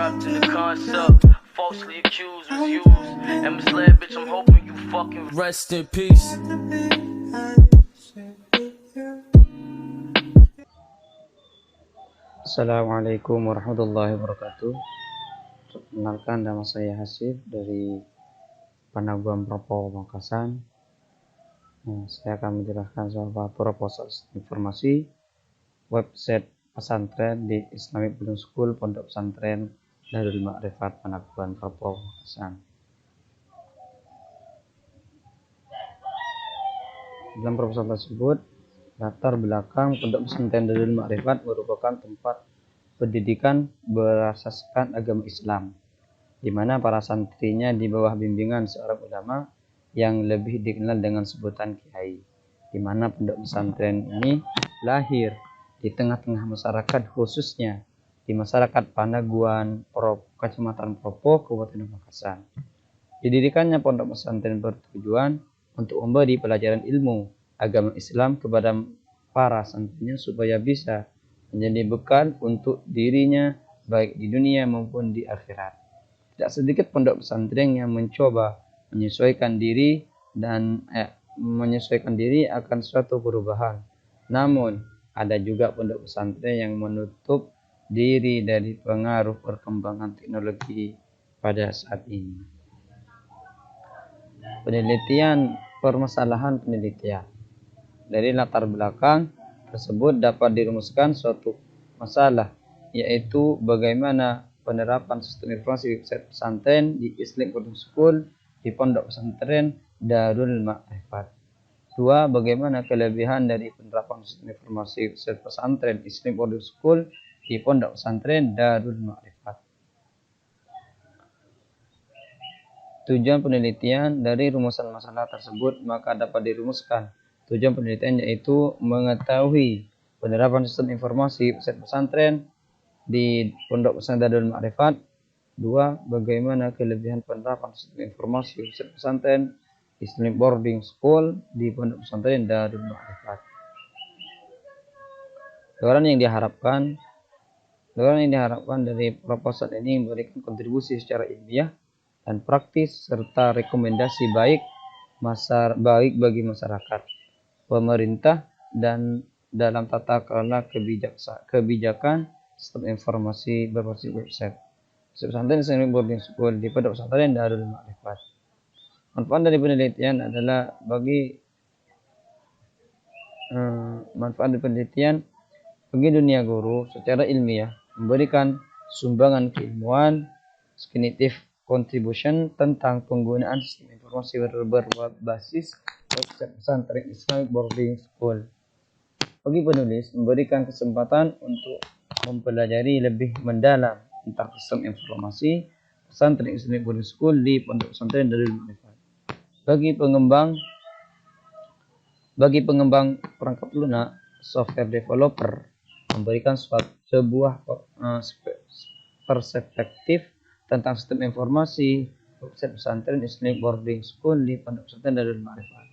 trapped in the concept. Falsely accused was used and misled, bitch. I'm hoping you fucking rest in peace. Assalamualaikum warahmatullahi wabarakatuh. Perkenalkan, nama saya Hasif dari Panaguan Propo Pamekasan. Saya akan menjelaskan soal proposal informasi website pesantren di Islamic Boarding School Pondok Pesantren Darul Ma'rifat Panaguan Propo Pamekasan. Dalam proposal tersebut, latar belakang Pondok Pesantren Darul Ma'rifat merupakan tempat pendidikan berasaskan agama Islam, di mana para santrinya di bawah bimbingan seorang ulama yang lebih dikenal dengan sebutan kiai, di mana pondok pesantren ini lahir di tengah-tengah masyarakat, khususnya di masyarakat Panaguan Kecamatan Propo, Kabupaten Pamekasan. Didirikannya pondok pesantren bertujuan untuk memberi pelajaran ilmu agama Islam kepada para santrinya supaya bisa menjadi bekal untuk dirinya baik di dunia maupun di akhirat. Tidak sedikit pondok pesantren yang mencoba menyesuaikan diri akan suatu perubahan. Namun ada juga pondok pesantren yang menutup diri dari pengaruh perkembangan teknologi pada saat ini. Permasalahan penelitian. Dari latar belakang tersebut dapat dirumuskan suatu masalah, yaitu bagaimana penerapan sistem informasi website pesantren di Islamic Boarding School di Pondok Pesantren Darul Ma'rifat. 2. Bagaimana kelebihan dari penerapan sistem informasi website pesantren Islamic Boarding School di Pondok Pesantren Darul Ma'rifat. Tujuan penelitian. Dari rumusan masalah tersebut maka dapat dirumuskan tujuan penelitian, yaitu mengetahui penerapan sistem informasi website pesantren di Pondok Pesantren Darul Ma'rifat. 2. Bagaimana kelebihan penerapan sistem informasi website pesantren Islamic Boarding School di Pondok Pesantren Darul Ma'rifat. Dorongan yang diharapkan dari proposal ini memberikan kontribusi secara ilmiah dan praktis serta rekomendasi baik bagi masyarakat, pemerintah, dan dalam tata kelola kebijakan sistem informasi berbasis website pesantren Islamic Boarding School di Pondok Pesantren Darul Ma'rifat. Manfaat dari penelitian adalah bagi dunia guru secara ilmiah, memberikan sumbangan keilmuan, cognitive contribution tentang penggunaan sistem informasi berbasis website pesantren Islamic Boarding School. Bagi penulis, memberikan kesempatan untuk mempelajari lebih mendalam tentang sistem informasi pesantren Islamic Boarding School di Pondok Pesantren Darul Ma'rifat. Bagi pengembang perangkat lunak, software developer, memberikan sebuah perspektif tentang sistem informasi website pesantren Islamic Boarding School di Pondok Pesantren Darul Ma'rifat.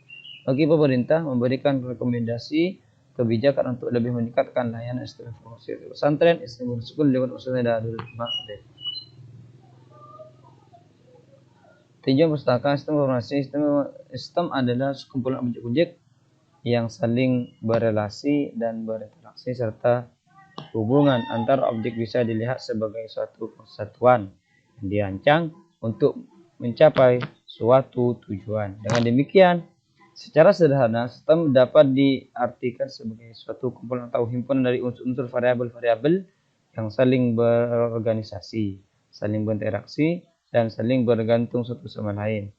Bagi pemerintah, memberikan rekomendasi kebijakan untuk lebih meningkatkan layanan sistem informasi pesantren Islamic Boarding School di Pondok Pesantren Darul Ma'rifat. Tujuan perpustakaan sistem informasi. Sistem adalah sekumpulan objek-objek yang saling berelasi dan berinteraksi, serta hubungan antar objek bisa dilihat sebagai suatu kesatuan yang dirancang untuk mencapai suatu tujuan. Dengan demikian, secara sederhana, sistem dapat diartikan sebagai suatu kumpulan atau himpunan dari unsur-unsur variabel-variabel yang saling berorganisasi, saling berinteraksi, dan saling bergantung satu sama lain.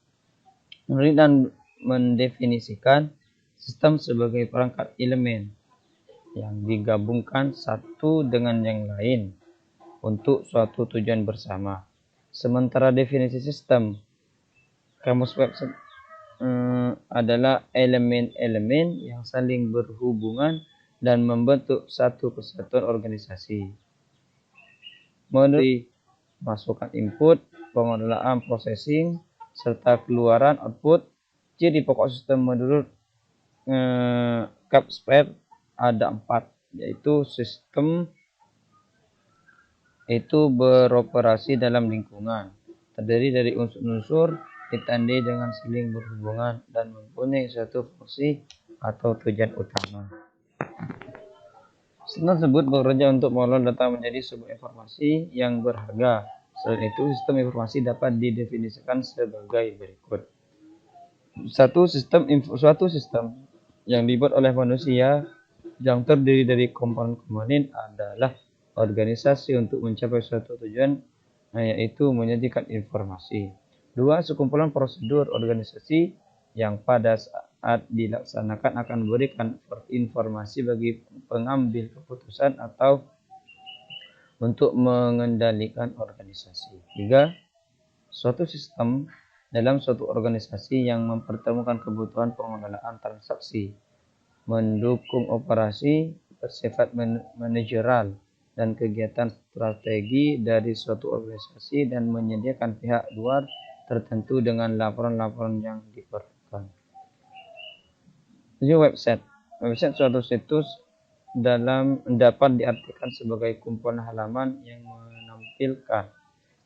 Dan mendefinisikan sistem sebagai perangkat elemen yang digabungkan satu dengan yang lain untuk suatu tujuan bersama. Sementara definisi sistem kamus web adalah elemen-elemen yang saling berhubungan dan membentuk satu kesatuan organisasi. Menurut masukan input, pengelolaan processing, serta keluaran output. Ciri pokok sistem menurut Capspace ada 4, yaitu sistem itu beroperasi dalam lingkungan, terdiri dari unsur-unsur ditandai dengan saling berhubungan dan mempunyai suatu fungsi atau tujuan utama. Sistem tersebut bekerja untuk mengolah data menjadi sebuah informasi yang berharga. Selain itu, sistem informasi dapat didefinisikan sebagai berikut. Suatu sistem yang dibuat oleh manusia yang terdiri dari komponen-komponen adalah organisasi untuk mencapai suatu tujuan, yaitu menyajikan informasi. 2. Sekumpulan prosedur organisasi yang pada saat dilaksanakan akan memberikan informasi bagi pengambil keputusan atau untuk mengendalikan organisasi. 3. Suatu sistem dalam suatu organisasi yang mempertemukan kebutuhan pengelolaan transaksi, mendukung operasi bersifat manajerial dan kegiatan strategi dari suatu organisasi dan menyediakan pihak luar tertentu dengan laporan-laporan yang diperlukan. 7. Website. Website suatu situs dapat diartikan sebagai kumpulan halaman yang menampilkan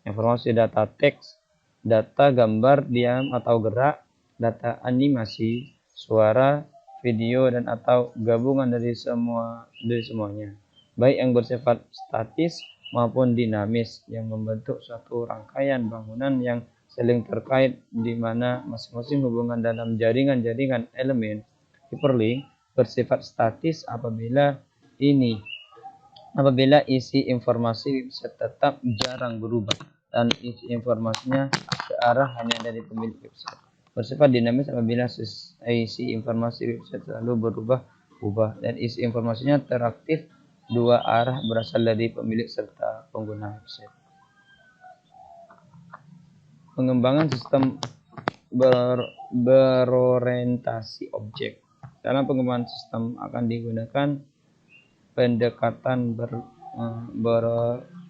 informasi data teks, data gambar diam atau gerak, data animasi, suara, video, dan atau gabungan dari semuanya, baik yang bersifat statis maupun dinamis, yang membentuk suatu rangkaian bangunan yang saling terkait di mana masing-masing hubungan dalam jaringan-jaringan elemen hyperlink bersifat statis apabila isi informasi website tetap jarang berubah dan isi informasinya ke arah hanya dari pemilik website. Bersifat dinamis apabila isi informasi website selalu berubah-ubah dan isi informasinya teraktif dua arah berasal dari pemilik serta pengguna website. Pengembangan sistem berorientasi objek. Dalam pengembangan sistem akan digunakan pendekatan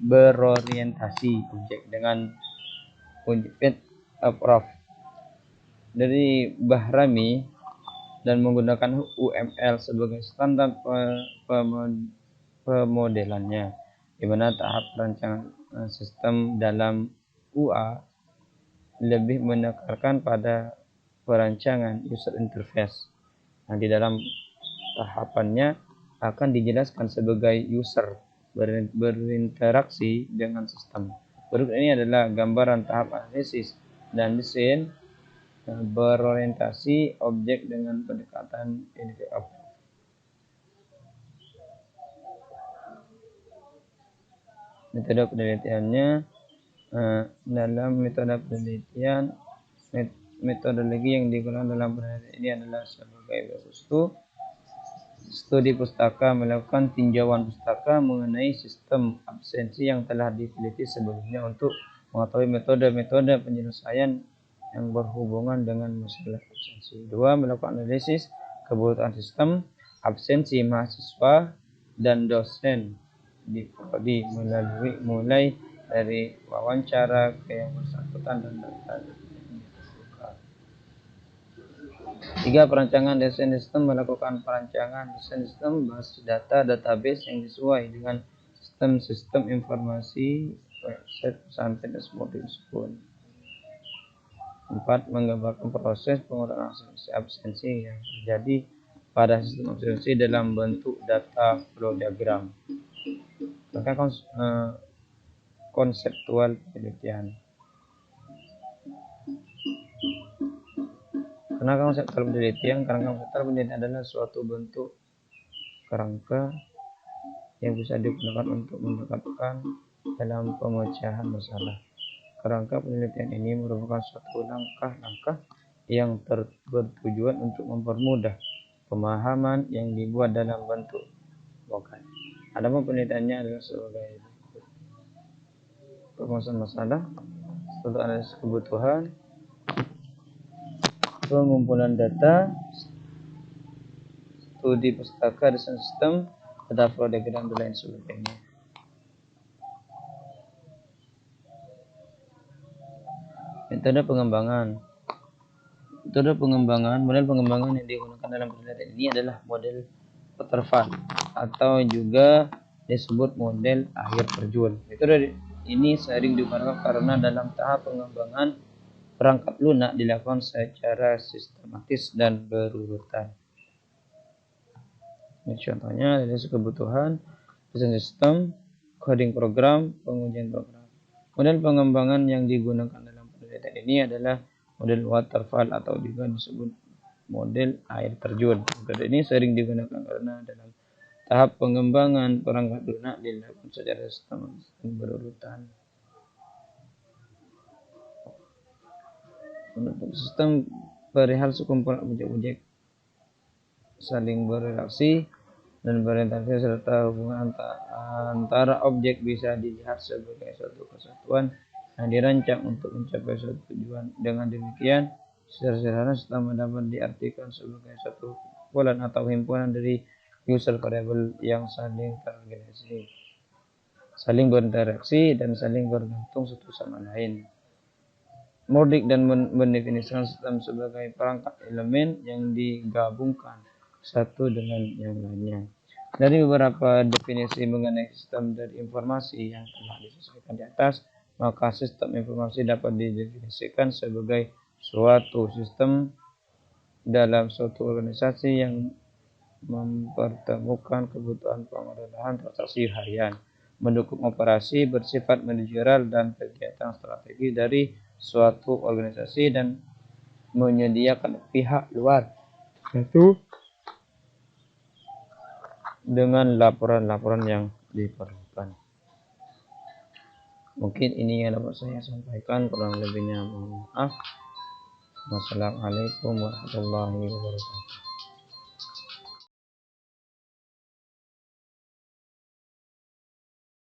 berorientasi objek dengan Unified Approach dari Bahrami dan menggunakan UML sebagai standar pemodelannya, di mana tahap perancangan sistem dalam UA lebih menekankan pada perancangan user interface yang di dalam tahapannya akan dijelaskan sebagai user berinteraksi dengan sistem. Berikut ini adalah gambaran tahap analisis dan desain berorientasi objek dengan pendekatan Unified Approach. Metode penelitiannya, dalam metodologi yang digunakan dalam penelitian ini adalah sebagai studi pustaka, melakukan tinjauan pustaka mengenai sistem absensi yang telah diteliti sebelumnya untuk mengetahui metode-metode penyelesaian yang berhubungan dengan masalah absensi. 2. Melakukan analisis kebutuhan sistem absensi mahasiswa dan dosen di prodi mulai dari wawancara ke yang bersangkutan dan data yang diperlukan. 3. Perancangan desain sistem. Melakukan perancangan desain sistem basis data database yang sesuai dengan sistem informasi website pesantren modul school. 4. Menggambarkan proses penguraian absensi yang terjadi pada sistem absensi dalam bentuk data flow diagram. Maka konseptual penelitian. Karena konseptual penelitian adalah suatu bentuk kerangka yang bisa digunakan untuk mendekatkan dalam pemecahan masalah. Kerangka penelitian ini merupakan suatu langkah-langkah yang bertujuan untuk mempermudah pemahaman yang dibuat dalam bentuk vokal. Adapun penelitiannya adalah sebagai permasalahan masalah, studi analisis kebutuhan, pengumpulan data, studi pustaka, desain sistem, data flow diagram, dan lain sebagainya. Metode pengembangan. Model pengembangan yang digunakan dalam penelitian ini adalah model Waterfall atau juga disebut model air terjun. Ini sering digunakan karena dalam tahap pengembangan perangkat lunak dilakukan secara sistematis dan berurutan. Ini contohnya dari kebutuhan, desain sistem, coding program, pengujian program. Model pengembangan yang digunakan dalam penelitian ini adalah model waterfall atau juga disebut model air terjun. Metode ini sering digunakan karena dalam tahap pengembangan perangkat lunak dilakukan secara sistematis dan berurutan. Untuk sistem perihal sekumpulan objek-objek saling berinteraksi dan berinteraksi serta hubungan antara objek bisa dilihat sebagai suatu kesatuan yang dirancang untuk mencapai suatu tujuan. Dengan demikian, secara sederhana sistem dapat diartikan sebagai suatu kumpulan atau himpunan dari user variabel yang saling terorganisasi, saling berinteraksi dan saling bergantung satu sama lain. Mordic dan mendefinisikan sistem sebagai perangkat elemen yang digabungkan satu dengan yang lainnya. Dari beberapa definisi mengenai sistem dari informasi yang telah disesuaikan di atas, maka sistem informasi dapat didefinisikan sebagai suatu sistem dalam suatu organisasi yang mempertemukan kebutuhan pemrograman transaksi harian, mendukung operasi bersifat manajerial dan kegiatan strategi dari suatu organisasi dan menyediakan pihak luar itu dengan laporan-laporan yang diperlukan. Mungkin ini yang dapat saya sampaikan, kurang lebihnya mohon maaf. Wassalamualaikum warahmatullahi wabarakatuh.